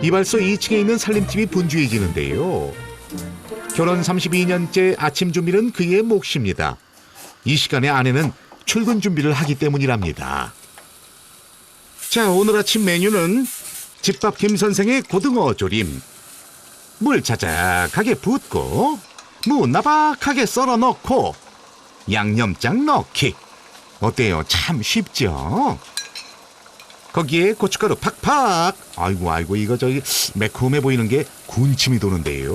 이발소 2층에 있는 살림집이 분주해지는데요. 결혼 32년째 아침 준비는 그의 몫입니다. 이 시간에 아내는 출근 준비를 하기 때문이랍니다. 자, 오늘 아침 메뉴는 집밥 김 선생의 고등어 조림. 물 자작하게 붓고 무 나박하게 썰어 넣고 양념장 넣기. 어때요? 참 쉽죠? 거기에 고춧가루 팍팍. 아이고 이거 저기 매콤해 보이는 게 군침이 도는데요.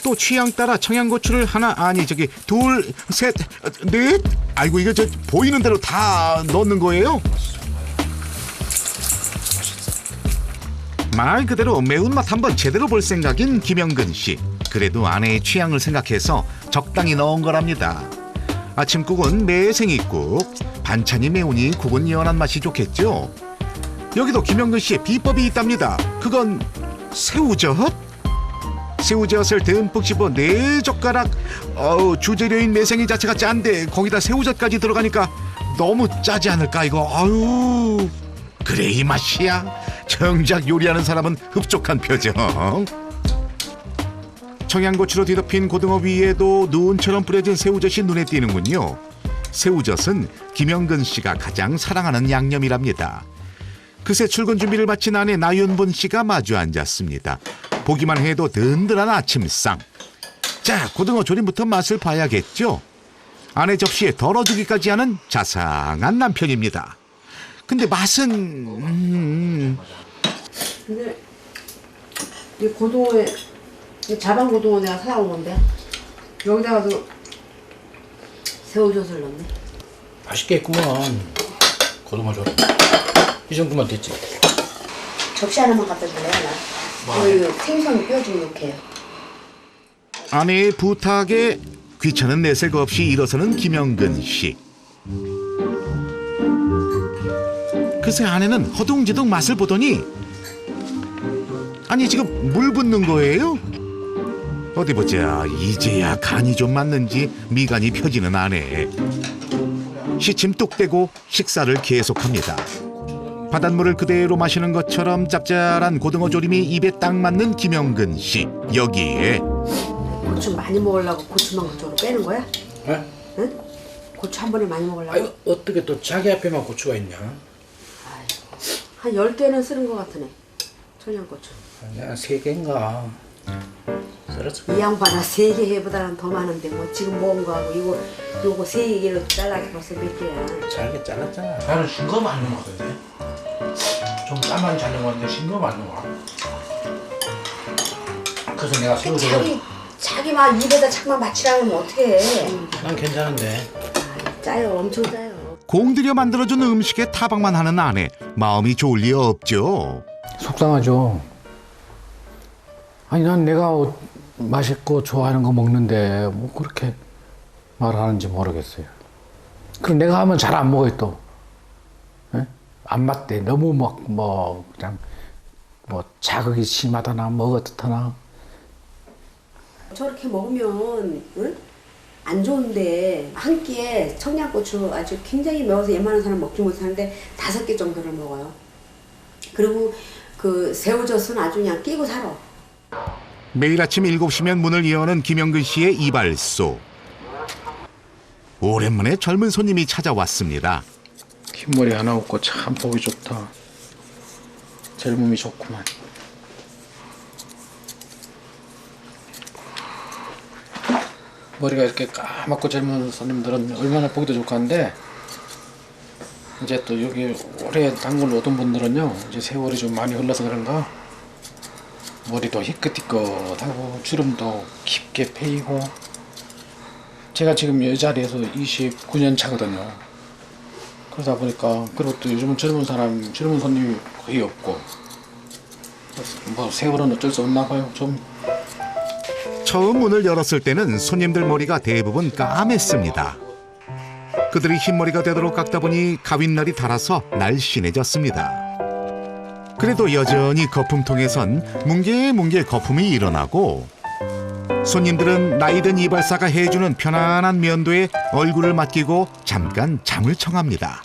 또 취향 따라 청양고추를 하나 아니 저기 둘 셋 넷. 아이고 이거 저 보이는 대로 다 넣는 거예요? 말 그대로 매운맛 한번 제대로 볼 생각인 김영근 씨. 그래도 아내의 취향을 생각해서 적당히 넣은 거랍니다. 아침국은 매생이국, 반찬이 매우니 국은 연한 맛이 좋겠죠. 여기도 김영근 씨의 비법이 있답니다. 그건 새우젓? 새우젓을 듬뿍 씹어 4젓가락. 주재료인 매생이 자체가 짠데 거기다 새우젓까지 들어가니까 너무 짜지 않을까 이거. 아유, 그래 이 맛이야. 정작 요리하는 사람은 흡족한 표정. 청양고추로 뒤덮인 고등어 위에도 눈처럼 뿌려진 새우젓이 눈에 띄는군요. 새우젓은 김영근 씨가 가장 사랑하는 양념이랍니다. 그새 출근 준비를 마친 아내 나윤본 씨가 마주 앉았습니다. 보기만 해도 든든한 아침상. 자, 고등어 조림부터 맛을 봐야겠죠. 아내 접시에 덜어주기까지 하는 자상한 남편입니다. 근데 맛은 근데 이 고등어에 자반 고등어 내가 사온 건데 여기다가도 새우젓을 넣네. 맛있게 했구만. 고등어 조림. 이 정도만 됐지. 접시 하나만 갖다 줄래요? 나 이거 생선 뼈 좀 넣게요. 아내의 부탁에 귀찮은 내색 없이 일어서는 김영근 씨. 글쎄 아내는 허둥지둥 맛을 보더니 아니 지금 물 붓는 거예요? 어디 보자. 이제야 간이 좀 맞는지 미간이 펴지는 아내. 시침 뚝 떼고 식사를 계속합니다. 바닷물을 그대로 마시는 것처럼 짭짤한 고등어 조림이 입에 딱 맞는 김영근 씨. 여기에 고추 많이 먹으려고 고추만 그쪽으로 빼는 거야? 에? 응? 고추 한 번에 많이 먹으려고? 아이고 어떻게 또 자기 앞에만 고추가 있냐? 한 10개는 쓰는 것 같으네. 청양고추. 내가 3개인가 썰었어. 이 양반아 3개 해보다는 더 많은데 뭐 지금 먹은 거하고 요거 3개로 잘라서 벌써 몇 개야. 잘게 잘랐잖아. 나는 싱거움 안 넣은 것 같은데? 좀 짠만 잘 넣은 것 같은데 싱거움 안 넣은 것 같아. 그래서 내가 새우젓을 자기 막 입에다 자꾸만 맞추라면 어떻게 해. 난 괜찮은데. 짜요. 엄청 짜요. 공들여 만들어준 음식에 타박만 하는 아내. 마음이 좋을 리 없죠. 속상하죠. 아니 난 내가 맛있고 좋아하는 거 먹는데 뭐 그렇게 말하는지 모르겠어요. 그럼 내가 하면 잘 안 먹어요 또. 에? 안 맞대. 너무 막 뭐 그냥 뭐 자극이 심하다나 뭐 어떻다나. 저렇게 먹으면 응? 안 좋은데 한 끼에 청양고추 아주 굉장히 매워서 웬만한 사람 먹지 못하는데 5개 정도를 먹어요. 그리고 그 새우젓은 아주 그냥 끼고 살아. 매일 아침 7시면 문을 여는 김영근 씨의 이발소. 오랜만에 젊은 손님이 찾아왔습니다. 흰머리 하나 없고 참 보기 좋다. 젊음이 좋구만. 머리가 이렇게 까맣고 젊은 손님들은 얼마나 보기도 좋고 한데 이제 또 여기 오래 단골 오던 분들은요 이제 세월이 좀 많이 흘러서 그런가 머리도 희끗희끗하고 주름도 깊게 패이고 제가 지금 이 자리에서 29년 차거든요. 그러다 보니까 그리고 또 요즘은 젊은 손님이 거의 없고 뭐 세월은 어쩔 수 없나 봐요. 좀 처음 문을 열었을 때는 손님들 머리가 대부분 까맸습니다. 그들이 흰머리가 되도록 깎다 보니 가윈날이 달아서 날씬해졌습니다. 그래도 여전히 거품통에선 뭉게뭉게 거품이 일어나고 손님들은 나이든 이발사가 해주는 편안한 면도에 얼굴을 맡기고 잠깐 잠을 청합니다.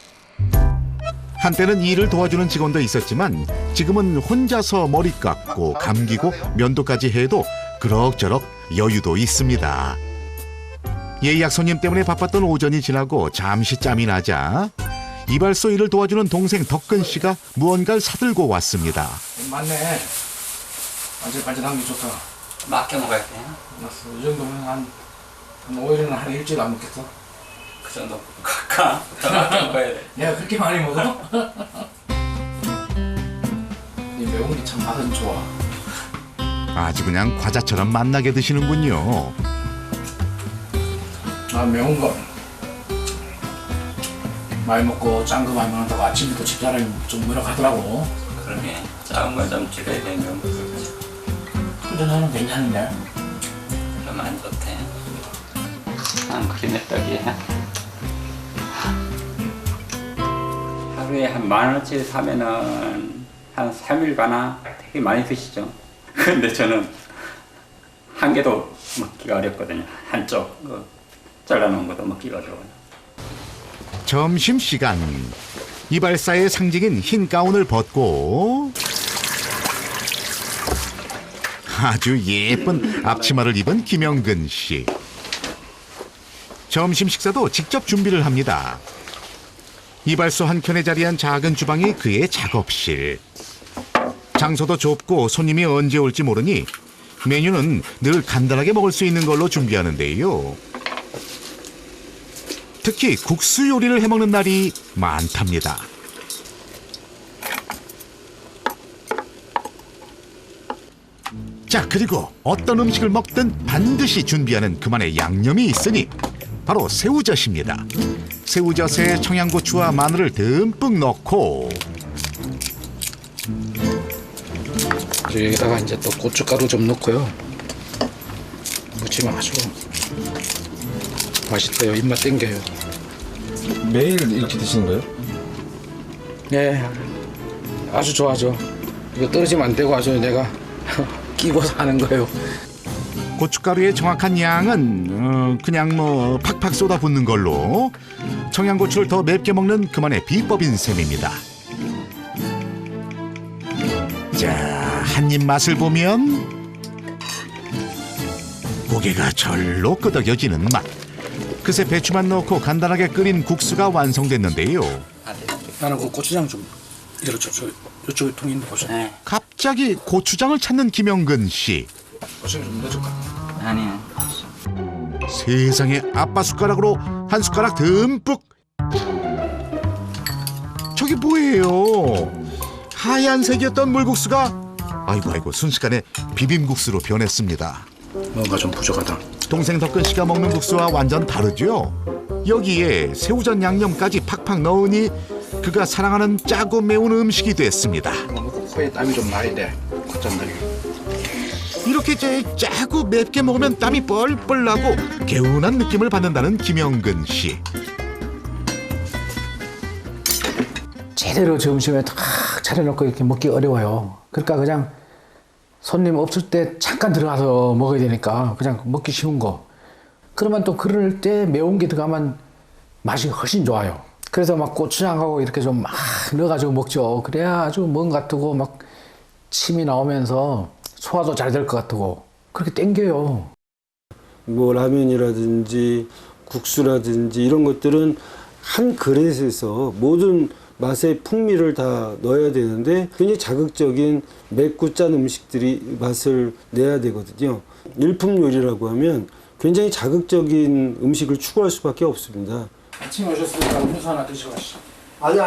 한때는 일을 도와주는 직원도 있었지만 지금은 혼자서 머리 깎고 감기고 면도까지 해도 그럭저럭 여유도 있습니다. 예약 손님 때문에 바빴던 오전이 지나고 잠시 짬이 나자 이발소 일을 도와주는 동생 덕근 씨가 무언가를 사들고 왔습니다. 맞네. 반질반질한 게 좋다. 맡겨 먹어야 돼. 맞어. 이 정도면 한 5일이나 한 일주일 안 먹겠어? 그 정도 가까 더 맡겨 먹어야 돼. 내가 그렇게 많이 먹어? 이 매운 게 참 맛은 좋아. 아주 그냥 과자처럼 맛나게 드시는군요. 아, 매운 거 많이 먹고 짠 거 많이 먹는다고 아침부터 집사람이 좀 뭐라 하더라고. 그러게 작은 거 좀 줄여야 되는 거. 근데 나는 괜찮은데. 좀 안 좋대. 난 그림의 떡이 하루에 한 10,000원치 사면은 한 3일 가나 되게 많이 드시죠. 근데 저는 한 개도 먹기가 어렵거든요. 한쪽 잘라놓은 것도 먹기가 어려워요. 점심시간 이발사의 상징인 흰 가운을 벗고 아주 예쁜 앞치마를 입은 김영근 씨. 점심 식사도 직접 준비를 합니다. 이발소 한켠에 자리한 작은 주방이 그의 작업실. 장소도 좁고 손님이 언제 올지 모르니 메뉴는 늘 간단하게 먹을 수 있는 걸로 준비하는데요. 특히 국수 요리를 해먹는 날이 많답니다. 자, 그리고 어떤 음식을 먹든 반드시 준비하는 그만의 양념이 있으니 바로 새우젓입니다. 새우젓에 청양고추와 마늘을 듬뿍 넣고 여기다가 이제 또 고춧가루 좀 넣고요. 무치면 아주 맛있대요. 입맛 땡겨요. 매일 이렇게 드시는 거예요? 네, 아주 좋아져. 이거 떨어지면 안 되고 아주 내가 끼고 사는 거예요. 고춧가루의 정확한 양은 그냥 뭐 팍팍 쏟아붓는 걸로 청양고추를 더 맵게 먹는 그만의 비법인 셈입니다. 자, 한 입 맛을 보면 고개가 절로 끄덕여지는 맛. 그새 배추만 넣고 간단하게 끓인 국수가 완성됐는데요. 나는 그 고추장 좀 이쪽에 통이 있는 고추. 네. 갑자기 고추장을 찾는 김영근 씨. 고추장 좀 넣어줄까? 아니요. 세상에 아빠 숟가락으로 한 숟가락 듬뿍. 저게 뭐예요? 하얀색이었던 물국수가 아이고 순식간에 비빔국수로 변했습니다. 뭔가 좀 부족하다. 동생 덕근 씨가 먹는 국수와 완전 다르죠? 여기에 새우젓 양념까지 팍팍 넣으니 그가 사랑하는 짜고 매운 음식이 됐습니다. 코에 땀이 좀 나야 돼. 콧잔들이. 이렇게 짜고 맵게 먹으면 땀이 뻘뻘 나고 개운한 느낌을 받는다는 김영근 씨. 제대로 점심에 탁 차려놓고 이렇게 먹기 어려워요. 그러니까 그냥 손님 없을 때 잠깐 들어가서 먹어야 되니까 그냥 먹기 쉬운 거. 그러면 또 그럴 때 매운 게 들어가면 맛이 훨씬 좋아요. 그래서 막 고추장하고 이렇게 좀 막 넣어가지고 먹죠. 그래야 아주 뭔 같고 막 침이 나오면서 소화도 잘 될 것 같고 그렇게 땡겨요. 뭐 라면이라든지 국수라든지 이런 것들은 한 그릇에서 모든 맛의 풍미를 다 넣어야 되는데 굉장히 자극적인 맵고 짠 음식들이 맛을 내야 되거든요. 일품 요리라고 하면 굉장히 자극적인 음식을 추구할 수밖에 없습니다. 아침에 오셨으니까 음료수 하나 드시고 가시죠. 아니.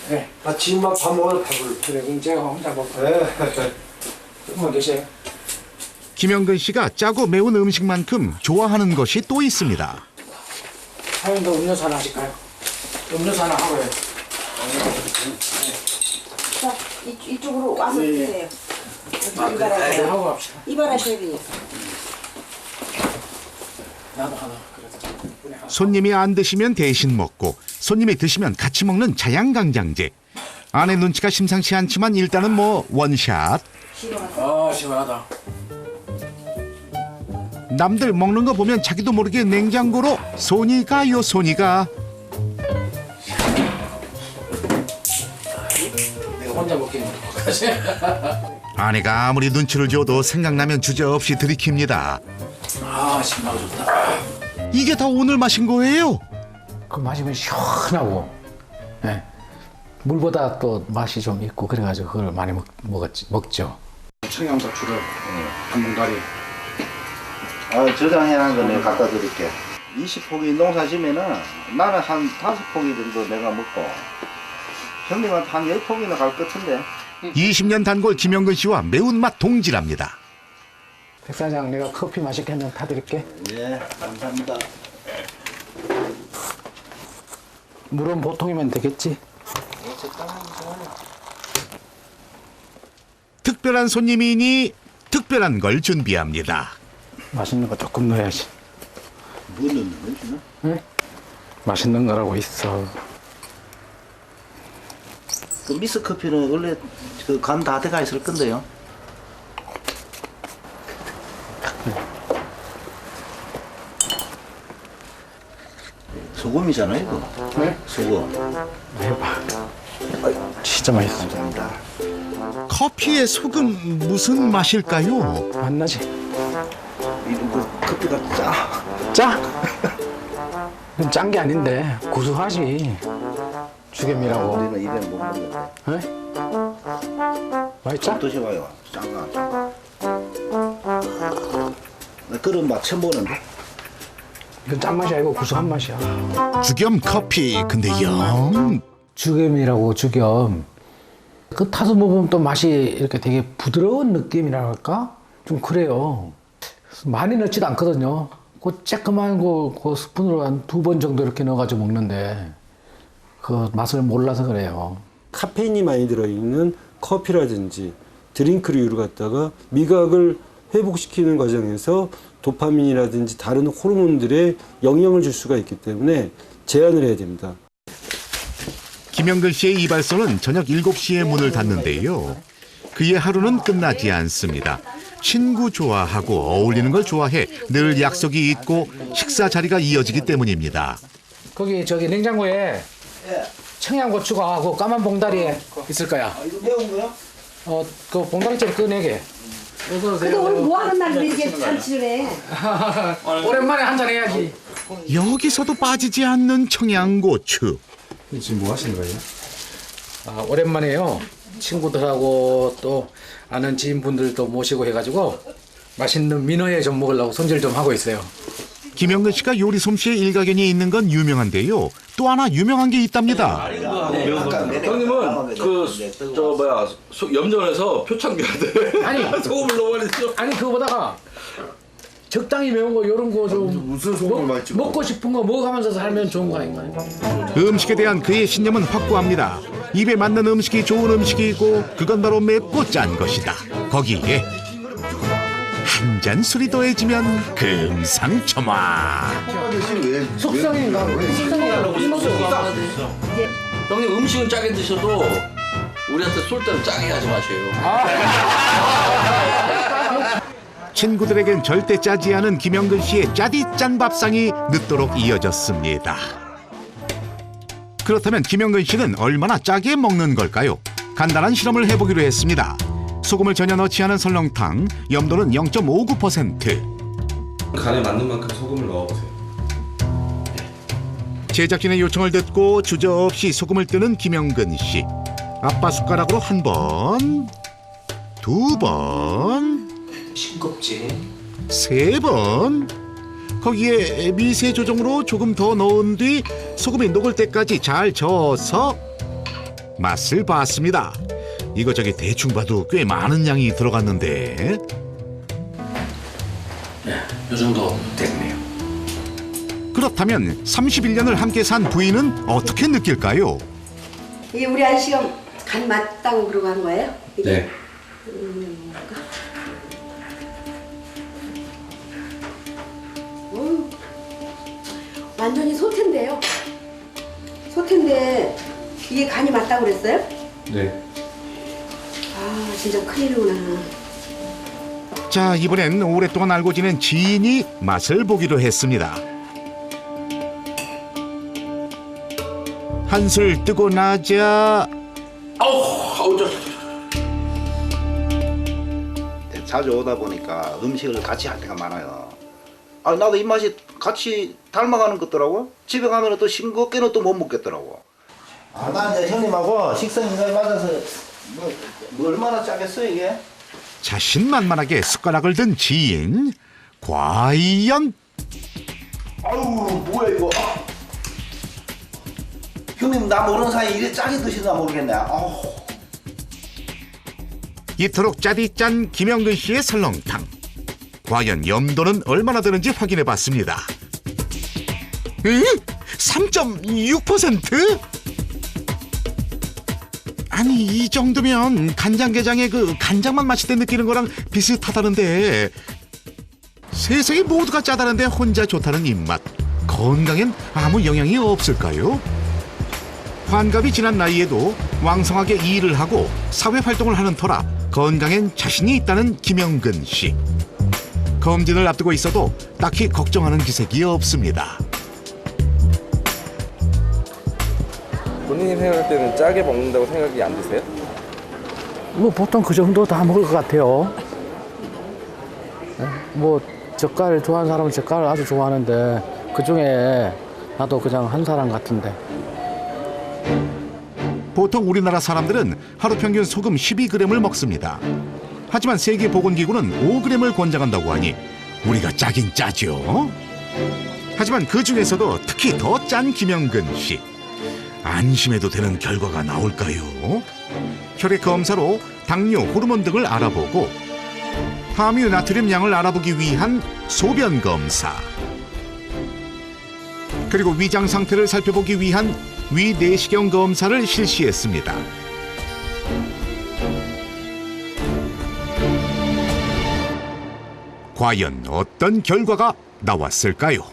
네. 나 지금 막 밥 먹어야 밥을. 그래, 그럼 제가 혼자 먹고. 네. 조금만 계세요. 김영근 씨가 짜고 매운 음식만큼 좋아하는 것이 또 있습니다. 사장님도 음료수 하나 하실까요? 음료수 하나 하고요. 자, 이쪽으로 와서 드세요. 네, 이발하셔야 하고 갑시다. 이발하셔야 되니까. 나도 하나. 그래서 분에 하나. 손님이 안 드시면 대신 먹고 손님이 드시면 같이 먹는 자양강장제. 아내 눈치가 심상치 않지만 일단은 뭐 원샷. 시원하다. 남들 먹는 거 보면 자기도 모르게 냉장고로 손이 가요 손이 가. 혼자 먹기는 똑같이. 아내가 아무리 눈치를 줘도 생각나면 주저없이 들이킵니다. 아, 신나고 좋다. 이게 다 오늘 마신 거예요? 그 마시면 시원하고, 예. 물보다 또 맛이 좀 있고 그래가지고 그걸 많이 먹죠. 청양고추를 한 봉다리. 저장해놓은 거 내가 갖다 드릴게. 20포기 농사 지면은 나는 한 5포기 정도 내가 먹고 형님한테 한 10포기는 갈 것 같은데. 20년 단골 김영근 씨와 매운맛 동질합니다. 백 사장, 내가 커피 맛있게 한 잔 타드릴게. 예, 감사합니다. 물은 보통이면 되겠지? 특별한 손님이니 특별한 걸 준비합니다. 맛있는 거 조금 넣어야지. 뭐 넣는 거지? 응? 맛있는 거라고 있어. 그 미스 커피는 원래 그 간 다 돼가 있을 건데요. 소금이잖아요, 이거. 네? 소금. 해봐. 진짜 맛있어. 감사합니다. 커피에 소금 무슨 맛일까요? 맛나지? 이거 커피가 짜. 짜? 짠 게 아닌데 구수하지. 죽엠이라고. 우리는 입에 못 먹는데. 에? 많이 짜? 드셔봐요. 짠가. 나 그런 맛 처음 보는데. 이건 짠맛이 아니고 구수한 맛이야. 죽염 커피 근데 영 죽엠이라고 죽염. 그 타서 먹으면 또 맛이 이렇게 되게 부드러운 느낌이라 할까? 좀 그래요. 많이 넣지도 않거든요. 그 쬐끄만 그 스푼으로 한 2번 정도 이렇게 넣어가지고 먹는데 그 맛을 몰라서 그래요. 카페인이 많이 들어있는 커피라든지 드링크류를 갖다가 미각을 회복시키는 과정에서 도파민이라든지 다른 호르몬들의 영향을 줄 수가 있기 때문에 제한을 해야 됩니다. 김영근 씨의 이발소는 저녁 7시에 문을 닫는데요. 그의 하루는 끝나지 않습니다. 친구 좋아하고 어울리는 걸 좋아해 늘 약속이 있고 식사 자리가 이어지기 때문입니다. 거기 저기 냉장고에 청양고추가 그 까만 봉다리에 있을 거야. 이거 매운 거야? 그 봉다리째를 꺼내게. 근데 오늘 뭐 하는 날인데 이렇게 잔치를 해? 오랜만에 한잔 해야지. 여기서도 빠지지 않는 청양고추. 지금 뭐 하시는 거예요? 아, 오랜만에요. 친구들하고 또 아는 지인분들도 모시고 해가지고 맛있는 민어회 좀 먹으려고 손질 좀 하고 있어요. 김영근 씨가 요리 솜씨에 일가견이 있는 건 유명한데요. 또 하나 유명한 게 있답니다. 형님은 염전에서 표창기한테 아니 소금을 넣어버리죠. 아니 그거보다가 적당히 매운 거 이런 거 좀 무슨 소금을 많이 찍어? 먹고 싶은 거 먹어가면서 살면 좋은 거 아닌가요? 음식에 대한 그의 신념은 확고합니다. 입에 맞는 음식이 좋은 음식이고 그건 바로 맵고 짠 것이다. 거기에 한 잔 술이 더해지면 금상첨화. 속성인가? 형님 음식은 짜게 드셔도 우리한테 쏠 때는 짜게 하지 마세요. 친구들에겐 절대 짜지 않은 김영근 씨의 짜디짠 밥상이 늦도록 이어졌습니다. 그렇다면 김영근 씨는 얼마나 짜게 먹는 걸까요? 간단한 실험을 해보기로 했습니다. 소금을 전혀 넣지 않은 설렁탕, 염도는 0.59%. 간에 맞는 만큼 소금을 넣어보세요. 제작진의 요청을 듣고 주저없이 소금을 뜨는 김영근 씨. 아빠 숟가락으로 1번, 2번, 싱겁지. 3번. 거기에 미세 조정으로 조금 더 넣은 뒤 소금이 녹을 때까지 잘 저어서 맛을 봤습니다. 이거저기 대충 봐도 꽤 많은 양이 들어갔는데 네, 이 정도 됐네요. 그렇다면 31년을 함께 산 부인은 어떻게 느낄까요? 이게 우리 아저씨가 간 맞다고 그러고 한 거예요? 이게? 네. 완전히 소태인데요. 소태인데 이게 간이 맞다고 그랬어요? 네. 아 진짜 큰일이구나. 자, 이번엔 오랫동안 알고 지낸 지인이 맛을 보기로 했습니다. 한술 뜨고 나자 아우 저 자주 오다 보니까 음식을 같이 할 때가 많아요. 아, 나도 입맛이 같이 닮아가는 것더라고. 집에 가면 또 싱겁게는 또 못 먹겠더라고. 아, 나 이제 형님하고 식성이 맞아서 뭐 얼마나 짜겠어 이게? 자신만만하게 숟가락을 든 지인. 과연 아우, 뭐야 이거? 형님 나 모르는 사이에 이래 짜게 드시나 모르겠네. 아우. 이토록 짜디 짠 김영근 씨의 설렁탕. 과연 염도는 얼마나 되는지 확인해 봤습니다. 3.6%? 아니, 이 정도면 간장게장의 그 간장만 마실 때 느끼는 거랑 비슷하다는데, 세상에 모두가 짜다는데 혼자 좋다는 입맛. 건강엔 아무 영향이 없을까요? 환갑이 지난 나이에도 왕성하게 일을 하고 사회활동을 하는 터라 건강엔 자신이 있다는 김영근 씨. 검진을 앞두고 있어도 딱히 걱정하는 기색이 없습니다. 본인이 생각할 때는 짜게 먹는다고 생각이 안 드세요? 뭐 보통 그 정도 다 먹을 것 같아요. 뭐 젓갈 좋아하는 사람은 젓갈을 아주 좋아하는데 그중에 나도 그냥 한 사람 같은데. 보통 우리나라 사람들은 하루 평균 소금 12g을 먹습니다. 하지만 세계보건기구는 5g을 권장한다고 하니 우리가 짜긴 짜죠. 하지만 그 중에서도 특히 더 짠 김영근 씨. 안심해도 되는 결과가 나올까요? 혈액 검사로 당뇨, 호르몬 등을 알아보고 함유 나트륨 양을 알아보기 위한 소변 검사, 그리고 위장 상태를 살펴보기 위한 위내시경 검사를 실시했습니다. 과연 어떤 결과가 나왔을까요?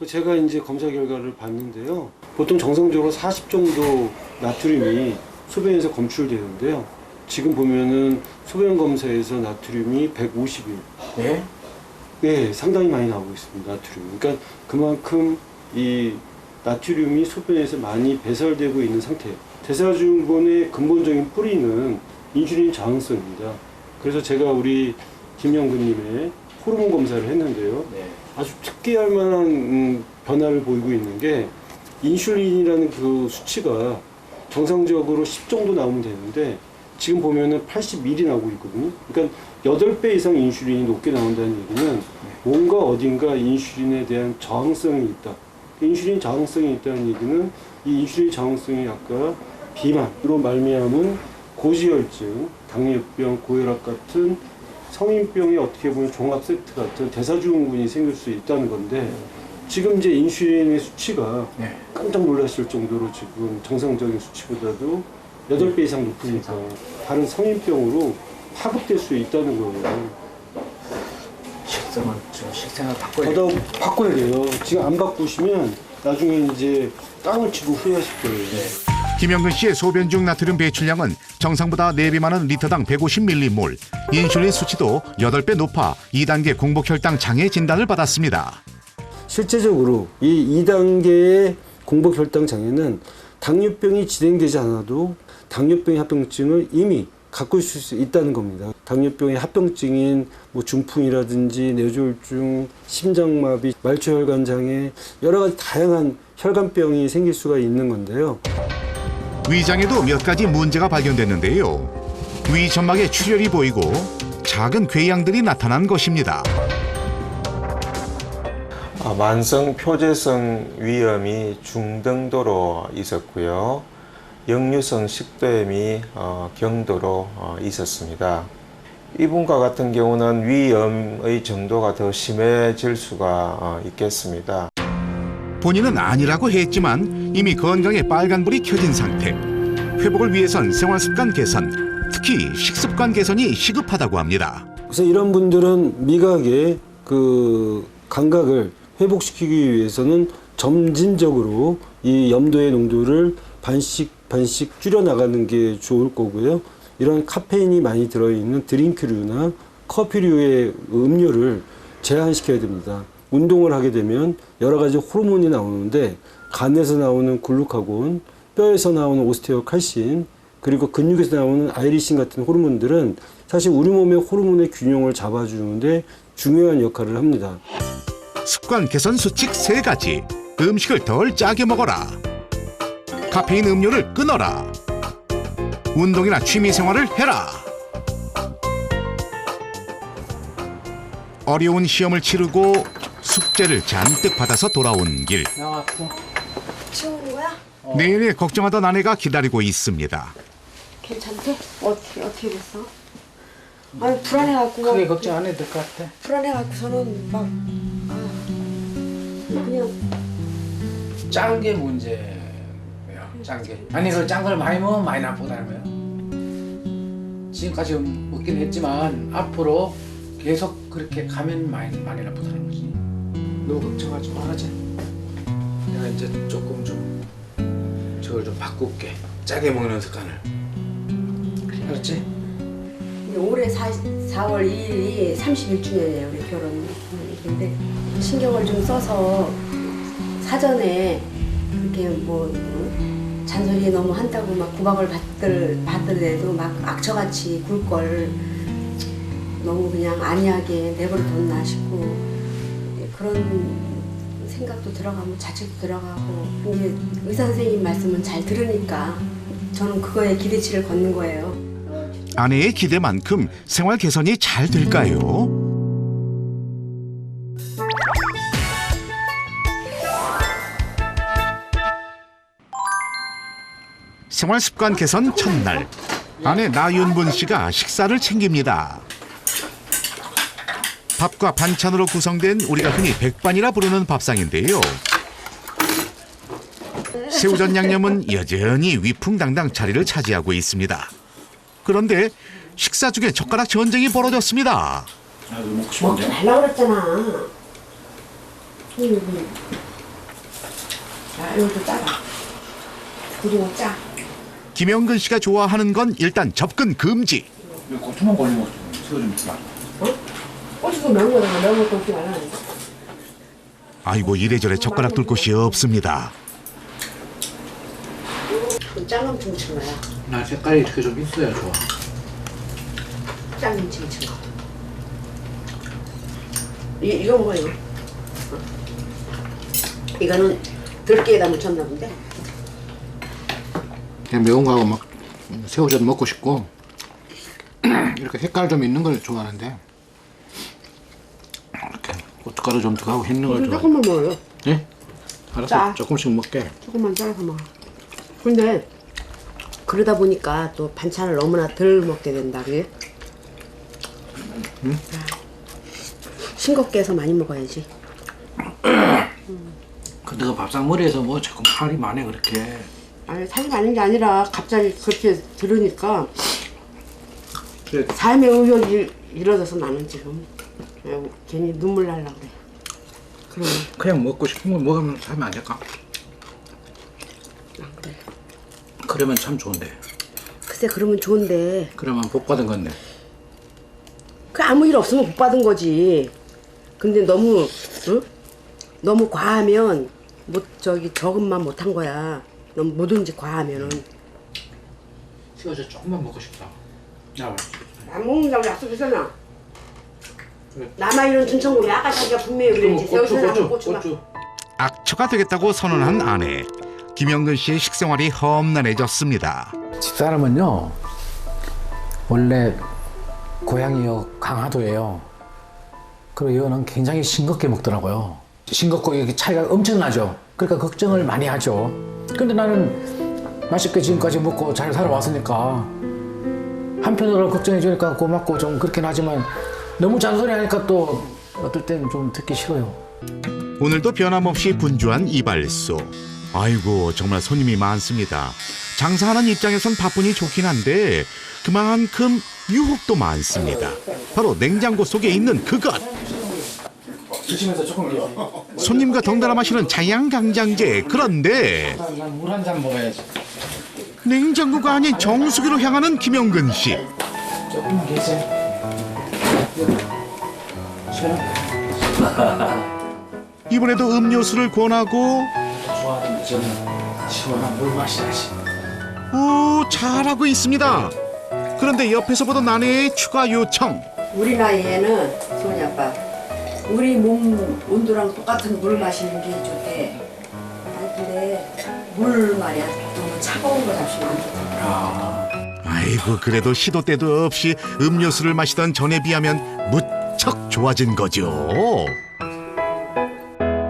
제가 이제 검사 결과를 봤는데요. 보통 정상적으로 40 정도 나트륨이 소변에서 검출되는데요. 지금 보면은 소변 검사에서 나트륨이 151. 네? 네, 상당히 많이 나오고 있습니다. 나트륨. 그러니까 그만큼 이 나트륨이 소변에서 많이 배설되고 있는 상태예요. 대사증후군의 근본적인 뿌리는 인슐린 저항성입니다. 그래서 제가 우리 김영근님의 호르몬 검사를 했는데요. 네. 아주 특기할 만한 변화를 보이고 있는 게 인슐린이라는 그 수치가 정상적으로 10 정도 나오면 되는데 지금 보면은 81이 나오고 있거든요. 그러니까 8배 이상 인슐린이 높게 나온다는 얘기는 뭔가 어딘가 인슐린에 대한 저항성이 있다. 인슐린 저항성이 있다는 얘기는 이 인슐린 저항성이 아까 비만으로 말미암은 고지혈증, 당뇨병, 고혈압 같은 성인병의 어떻게 보면 종합 세트 같은 대사증후군이 생길 수 있다는 건데 지금 이제 인슐린의 수치가 깜짝 놀라실 정도로 지금 정상적인 수치보다도 8배 이상 높으니까 다른 성인병으로 파급될 수 있다는 거예요. 식성은 좀 식생을 바꿔야 더 바꿔야 돼요. 지금 안 바꾸시면 나중에 이제 땅을 치고 후회하실 거예요. 김영근 씨의 소변 중 나트륨 배출량은 정상보다 4배 많은 리터당 150mm몰, 인슐린 수치도 8배 높아 2단계 공복혈당 장애 진단을 받았습니다. 실제적으로 이 2단계의 공복혈당 장애는 당뇨병이 진행되지 않아도 당뇨병의 합병증을 이미 갖고 있을 수 있다는 겁니다. 당뇨병의 합병증인 뭐 중풍이라든지 뇌졸중, 심장마비, 말초혈관 장애 여러 가지 다양한 혈관병이 생길 수가 있는 건데요. 위장에도 몇 가지 문제가 발견됐는데요. 위 점막에 출혈이 보이고 작은 궤양들이 나타난 것입니다. 만성 표재성 위염이 중등도로 있었고요. 역류성 식도염이 경도로 있었습니다. 이분과 같은 경우는 위염의 정도가 더 심해질 수가 있겠습니다. 본인은 아니라고 했지만 이미 건강에 빨간불이 켜진 상태. 회복을 위해선 생활습관 개선, 특히 식습관 개선이 시급하다고 합니다. 그래서 이런 분들은 미각의 그 감각을 회복시키기 위해서는 점진적으로 이 염도의 농도를 반씩 줄여나가는 게 좋을 거고요. 이런 카페인이 많이 들어있는 드링크류나 커피류의 음료를 제한시켜야 됩니다. 운동을 하게 되면 여러 가지 호르몬이 나오는데 간에서 나오는 글루카곤, 뼈에서 나오는 오스테오칼신, 그리고 근육에서 나오는 아이리신 같은 호르몬들은 사실 우리 몸의 호르몬의 균형을 잡아주는데 중요한 역할을 합니다. 습관 개선 수칙 3가지. 음식을 덜 짜게 먹어라. 카페인 음료를 끊어라. 운동이나 취미 생활을 해라. 어려운 시험을 치르고 숙제를 잔뜩 받아서 돌아온 길. 나왔고. 치우는 거야? 내내 걱정하던 아내가 기다리고 있습니다. 괜찮대? 어떻게 됐어? 아니 불안해갖고 크게 걱정 안 해도 될 것 같아. 불안해갖고서는 막 그냥 짠 게 문제예요. 짠 게. 아니 그 짠 걸 많이 먹으면 많이 나쁘다는 거예요. 지금까지 먹긴 했지만 앞으로 계속 그렇게 가면 많이 나쁘다는 거지. 너무 걱정하지 말아지. 내가 이제 조금 좀 저걸 좀 바꿀게. 짜게 먹는 습관을. 알았지? 올해 4월 2일이 31주년이에요 우리 결혼. 근데 신경을 좀 써서 사전에 그렇게 뭐 잔소리 너무 한다고 막 구박을 받더라도 막 악처같이 굴 걸 너무 그냥 안이하게 내버려뒀나 싶고 그런 생각도 들어가고 자책도 들어가고 근데 의사 선생님 말씀은 잘 들으니까 저는 그거에 기대치를 걷는 거예요. 아내의 기대만큼 생활 개선이 잘 될까요? 생활 습관 개선 첫날, 아내 나윤분 씨가 식사를 챙깁니다. 밥과 반찬으로 구성된 우리가 흔히 백반이라 부르는 밥상인데요. 새우젓 양념은 여전히 위풍당당 자리를 차지하고 있습니다. 그런데 식사 중에 젓가락 전쟁이 벌어졌습니다. 먹지 말라고 그랬잖아. 이것도 짜다. 그리고 짜. 김영근 씨가 좋아하는 건 일단 접근 금지. 고추만 걸리면 새우 좀 마. 고추도 매운 것도 먹지 말라는데. 아이고 이래저래 젓가락 둘 곳이 없습니다. 짱김치 묻힌 거야. 나 색깔이 이렇게 좀 있어야 좋아. 짱김치 묻힌 거. 이거 뭐예요? 이거는 들깨에다 묻혔나 본데? 그냥 매운 거하고 막 새우젓 먹고 싶고 이렇게 색깔 좀 있는 걸 좋아하는데 이렇게 고춧가루 좀 들어가고 있는 걸 좋아해. 조금만 먹어요. 예? 알았어. 짜. 조금씩 먹게. 조금만 짜서 먹어. 근데 그러다 보니까 또 반찬을 너무나 덜 먹게 된다, 그게? 싱겁게 해서 많이 먹어야지. 근데 그 밥상머리에서 뭐 자꾸 살이 많네 그렇게. 아니, 살이 많은 게 아니라 갑자기 그렇게 들으니까 그래. 삶의 의욕이 잃어져서 나는 지금 괜히 눈물 날라 그래. 그러면 그냥 먹고 싶은 거 먹으면 살면 안 될까? 그래. 그러면 참 좋은데. 글쎄 그러면 좋은데 그러면 복 받은 건데. 그 아무 일 없으면 복 받은 거지. 근데 너무 응? 너무 과하면 적은만 못한 거야. 너무 뭐든지 과하면은. 새우젓 조금만 먹고 싶다. 야, 안 먹는다고 약속했잖아. 남아있는 둔천국에 아까 자기가 분명히 그랬지. 새우젓하고 고추만. 악처가 되겠다고 선언한 아내. 김영근 씨의 식생활이 험난해졌습니다. 집사람은요 원래 고향이 강화도예요. 그리고 이거는 굉장히 싱겁게 먹더라고요. 싱겁고 이게 차이가 엄청나죠. 그러니까 걱정을 많이 하죠. 근데 나는 맛있게 지금까지 먹고 잘 살아왔으니까 한편으로 걱정해 주니까 고맙고 좀 그렇긴 하지만 너무 잔소리 하니까 또 어떨 때는 좀 듣기 싫어요. 오늘도 변함없이 분주한 이발소. 아이고 정말 손님이 많습니다. 장사하는 입장에선 바쁘니 좋긴 한데 그만큼 유혹도 많습니다. 바로 냉장고 속에 있는 그것. 드시면서 조금 손님과 덩달아 마시는 자양강장제. 그런데 물 한 잔 먹어야지. 냉장고가 아닌 정수기로 향하는 김영근 씨. 조금만 계세요. 이번에도 음료수를 권하고 좋아하는 저는 시원한 물 마셔야지. 오, 잘하고 있습니다. 그런데 옆에서 보던 아내의 추가 요청. 우리 나이에는 소니 아빠 우리 몸 온도랑 똑같은 물 마시는 게 좋대. 아니 근데 물 말이야 너무 차가운 거 잡수면 안 좋대. 아이고, 그래도 시도 때도 없이 음료수를 마시던 전에 비하면 무척 좋아진 거죠.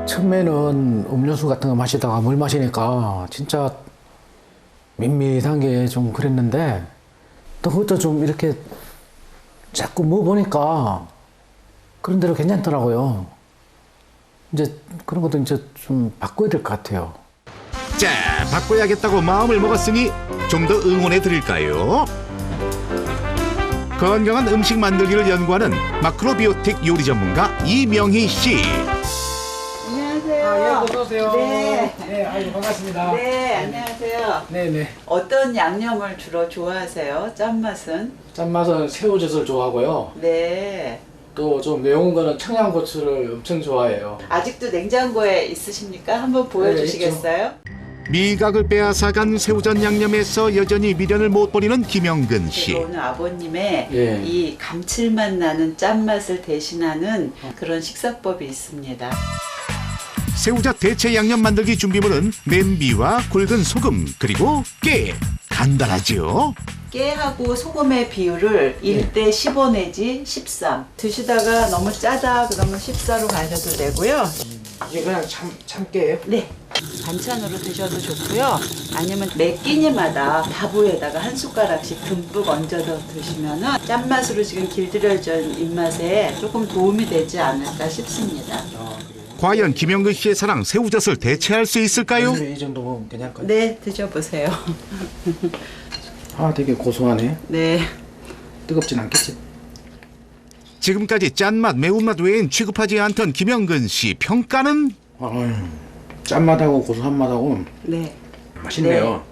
처음에는 음료수 같은 거 마시다가 물 마시니까 진짜 밋밋한 게 좀 그랬는데 또 그것도 좀 이렇게 자꾸 먹어보니까 그런 대로 괜찮더라고요. 이제 그런 것도 이제 좀 바꿔야 될 것 같아요. 자, 바꿔야겠다고 마음을 먹었으니 좀 더 응원해 드릴까요? 건강한 음식 만들기를 연구하는 마크로비오틱 요리 전문가 이명희 씨. 안녕하세요. 어서 오세요. 네. 네, 아이고 반갑습니다. 네, 안녕하세요. 네네. 어떤 양념을 주로 좋아하세요? 짠맛은? 짠맛은 새우젓을 좋아하고요. 네. 또 좀 매운 거는 청양고추를 엄청 좋아해요. 아직도 냉장고에 있으십니까? 한번 보여주시겠어요? 미각을 빼앗아간 새우젓 양념에서 여전히 미련을 못 버리는 김영근 씨. 제가 오늘 아버님의 예. 이 감칠맛 나는 짠맛을 대신하는 그런 식사법이 있습니다. 새우젓 대체 양념 만들기 준비물은 냄비와 굵은 소금 그리고 깨. 간단하죠? 깨하고 소금의 비율을 1대 15 내지 13. 드시다가 너무 짜다 그러면 14로 가셔도 되고요. 이게 그냥 참깨예요? 네. 반찬으로 드셔도 좋고요. 아니면 매 끼니마다 밥 위에다가 한 숟가락씩 듬뿍 얹어서 드시면은 짠맛으로 지금 길들여진 입맛에 조금 도움이 되지 않을까 싶습니다. 과연 김영근 씨의 사랑 새우젓을 대체할 수 있을까요? 이 정도면 괜찮을까요? 네, 드셔보세요. 아, 되게 고소하네. 네. 뜨겁진 않겠지? 지금까지 짠맛, 매운맛 외엔 취급하지 않던 김영근 씨 평가는? 짠맛하고 고소한 맛하고 네. 맛있네요.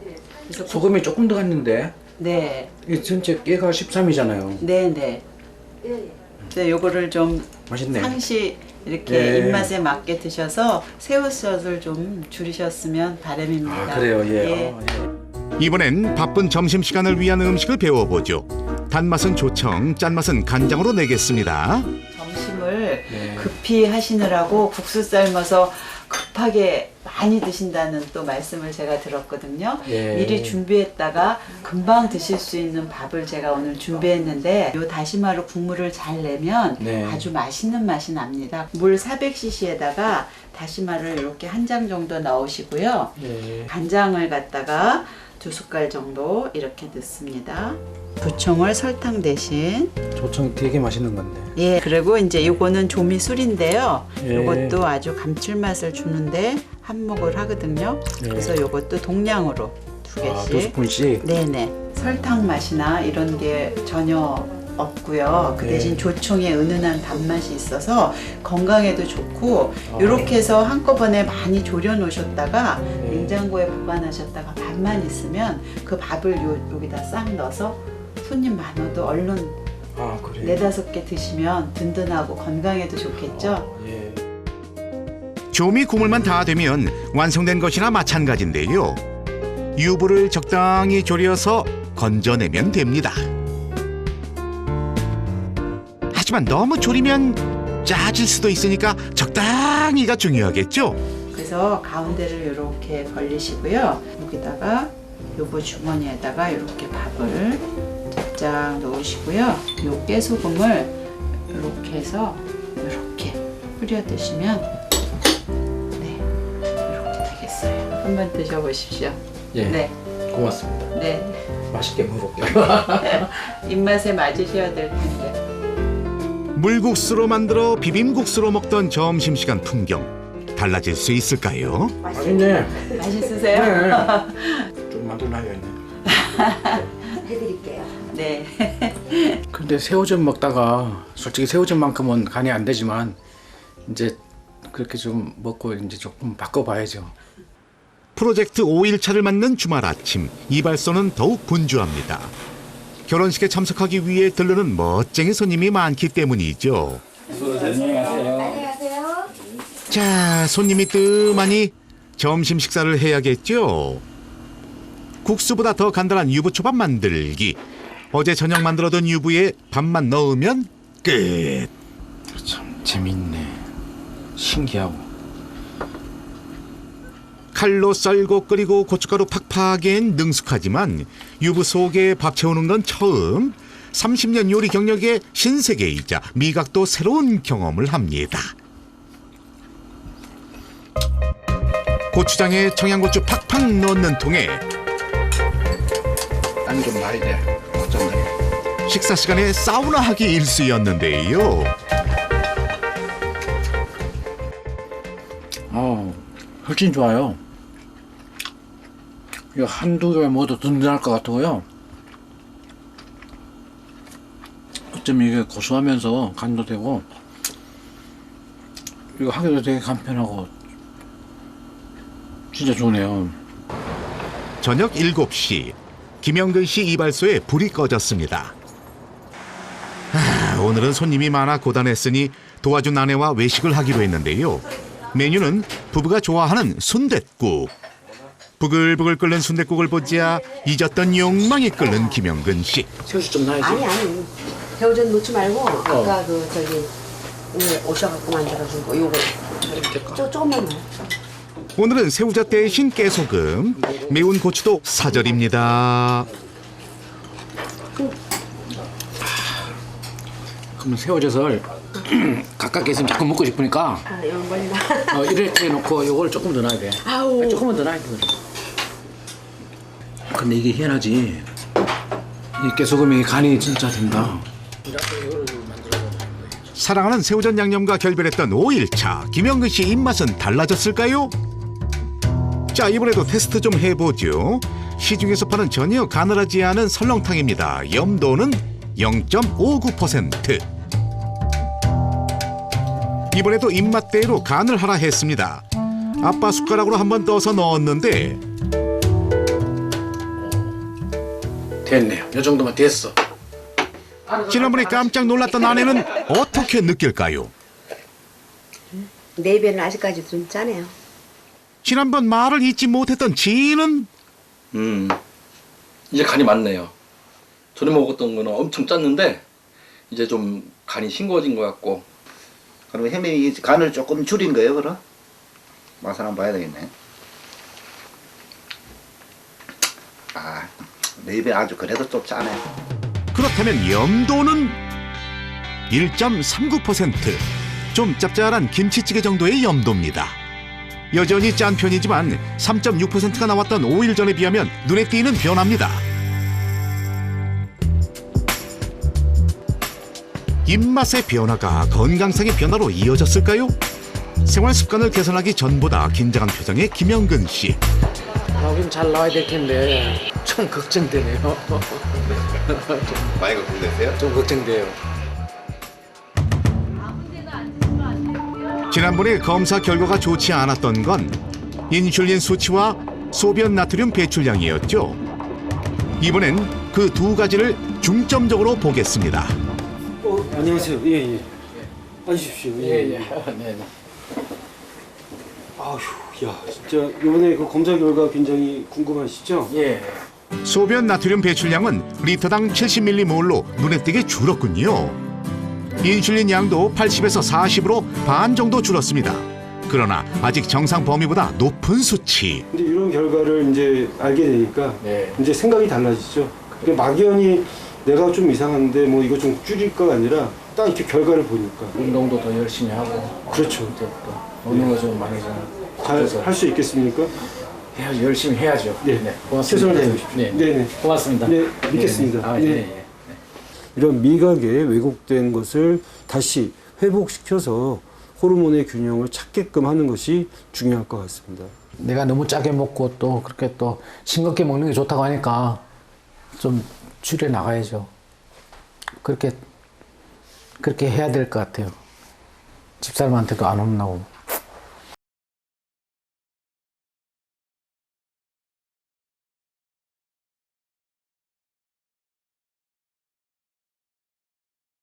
그래서 소금이 조금 더 갔는데 네. 이 전체 깨가 13이잖아요. 네, 네. 네, 요거를 좀 맛있네. 상시 이렇게 예. 입맛에 맞게 드셔서 새우젓을 좀 줄이셨으면 바람입니다. 아, 그래요. 예. 이번엔 바쁜 점심시간을 위한 음식을 배워보죠. 단맛은 조청, 짠맛은 간장으로 내겠습니다. 점심을 네. 급히 하시느라고 국수 삶아서 급하게 많이 드신다는 또 말씀을 제가 들었거든요. 예. 미리 준비했다가 금방 드실 수 있는 밥을 제가 오늘 준비했는데 요 다시마로 국물을 잘 내면 네. 아주 맛있는 맛이 납니다. 물 400cc에다가 다시마를 이렇게 한 장 정도 넣으시고요. 예. 간장을 갖다가 2숟갈 정도 이렇게 넣습니다. 조청을 설탕 대신 조청 되게 맛있는 건데. 예, 그리고 이제 이거는 조미술인데요. 예. 이것도 아주 감칠맛을 주는데 한몫을 하거든요. 예. 그래서 이것도 동량으로 2개씩. 2스푼씩? 네네. 설탕 맛이나 이런 게 전혀 없고요. 그 네. 대신 조청의 은은한 단맛이 있어서 건강에도 좋고 아. 이렇게 해서 한꺼번에 많이 졸여 놓으셨다가 네. 냉장고에 보관하셨다가 밥만 있으면 그 밥을 여기다 싹 넣어서 손님 많아도 얼른 아, 그래요? 4-5개 드시면 든든하고 건강에도 좋겠죠? 예. 조미 국물만 다 되면 완성된 것이나 마찬가지인데요. 유부를 적당히 졸여서 건져내면 됩니다. 하지만 너무 졸이면 짜질 수도 있으니까 적당히가 중요하겠죠. 그래서 가운데를 이렇게 벌리시고요. 여기다가 요거 주머니에다가 이렇게 밥을 쫙 넣으시고요. 요 깨소금을 이렇게 해서 이렇게 뿌려 드시면 네, 이렇게 되겠어요. 한번 드셔보십시오. 예. 네, 고맙습니다. 네. 맛있게 먹어볼게요. 입맛에 맞으셔야 될 텐데. 물국수로 만들어 비빔국수로 먹던 점심시간 풍경 달라질 수 있을까요? 맛있네. 맛있으세요? 좀 만들어놔야겠네. 해드릴게요. 네. 근데 새우젓 먹다가 솔직히 새우젓만큼은 간이 안 되지만 이제 그렇게 좀 먹고 이제 조금 바꿔봐야죠. 프로젝트 5일차를 맞는 주말 아침 이발소는 더욱 분주합니다. 결혼식에 참석하기 위해 들르는 멋쟁이 손님이 많기 때문이죠. 안녕하세요. 자, 손님이 뜸하니 점심 식사를 해야겠죠. 국수보다 더 간단한 유부초밥 만들기. 어제 저녁 만들어둔 유부에 밥만 넣으면 끝. 참 재밌네. 신기하고. 칼로 썰고 끓이고 고춧가루 팍팍엔 능숙하지만 유부 속에 밥 채우는 건 처음. 30년 요리 경력의 신세계이자 미각도 새로운 경험을 합니다. 고추장에 청양고추 팍팍 넣는 통에 땀이 좀 나야 돼. 어쩐다. 식사 시간에 사우나 하기 일쑤였는데요. 훨씬 좋아요. 이거 한두 개 먹어도 든든할 것 같고요. 어쩜 이게 고소하면서 간도 되고 이거 하기도 되게 간편하고 진짜 좋네요. 저녁 7시 김영근 씨 이발소에 불이 꺼졌습니다. 오늘은 손님이 많아 고단했으니 도와준 아내와 외식을 하기로 했는데요. 메뉴는 부부가 좋아하는 순댓국. 부글부글 끓는 순댓국을 보자 잊었던 욕망이 끓는 김영근 씨. 새우젓 좀 넣어야지. 아니. 새우젓 넣지 말고 아까 그 저기 오늘 오셔갖고 만들어준 거 요거 조금만 넣어. 오늘은 새우젓 대신 깨소금, 매운 고추도 사절입니다. 그러면 새우젓을 가깝게 있으면 자꾸 먹고 싶으니까 이런 멀리 나. 이렇게 해놓고 이걸 조금 더 넣어야 돼. 아우. 조금만 더 넣어야 돼. 근데 이게 희한하지. 이 깨소금이 간이 진짜 된다. 사랑하는 새우젓 양념과 결별했던 5일차 김영근 씨 입맛은 달라졌을까요? 자, 이번에도 테스트 좀 해보죠. 시중에서 파는 전혀 가늘하지 않은 설렁탕입니다. 염도는 0.59%. 이번에도 입맛대로 간을 하라 했습니다. 아빠 숟가락으로 한번 떠서 넣었는데 됐네요. 이 정도면 됐어. 지난번에 깜짝 놀랐던 아내는 어떻게 느낄까요? 내 입에는 아직까지 좀 짜네요. 지난번 말을 잊지 못했던 지인은 이제 간이 맞네요. 전에 먹었던 거는 엄청 짰는데 이제 좀 간이 싱거워진 것 같고. 그럼 햄이 간을 조금 줄인 거예요, 그럼? 맛을 한번 봐야 되겠네. 내 입에 아주 그래도 좀 짜네. 그렇다면 염도는 1.39%. 좀 짭짤한 김치찌개 정도의 염도입니다. 여전히 짠 편이지만 3.6%가 나왔던 5일 전에 비하면 눈에 띄는 변화입니다. 입맛의 변화가 건강상의 변화로 이어졌을까요? 생활 습관을 개선하기 전보다 긴장한 표정의 김영근 씨. 나오긴 잘 나와야 될 텐데 좀 걱정되네요. 많이 걱정되세요? 좀 걱정돼요. 지난번에 검사 결과가 좋지 않았던 건 인슐린 수치와 소변 나트륨 배출량이었죠. 이번엔 그 두 가지를 중점적으로 보겠습니다. 안녕하세요. 예. 앉으십시오. 네. 아휴, 야, 진짜 이번에 그 검사 결과 굉장히 궁금하시죠? 예. 소변 나트륨 배출량은 리터당 70mg로 눈에 띄게 줄었군요. 인슐린 양도 80에서 40으로 반 정도 줄었습니다. 그러나 아직 정상 범위보다 높은 수치. 근데 이런 결과를 이제 알게 되니까 이제 생각이 달라지죠. 그러니까 막연히 내가 좀 이상한데 뭐 이거 좀 줄일까 아니라 딱 이렇게 결과를 보니까 운동도 더 열심히 하고. 그렇죠. 먹는 거 좀 많이 잘 할 수 있겠습니까? 열심히 해야죠. 네. 고맙습니다. 최선을 다해주십시오. 네. 고맙습니다. 네, 믿겠습니다. 네. 이런 미각의 왜곡된 것을 다시 회복시켜서 호르몬의 균형을 찾게끔 하는 것이 중요할 것 같습니다. 내가 너무 짜게 먹고 또 그렇게 또 싱겁게 먹는 게 좋다고 하니까 좀 줄여 나가야죠. 그렇게 해야 될 것 같아요. 집사람한테도 안 혼나고.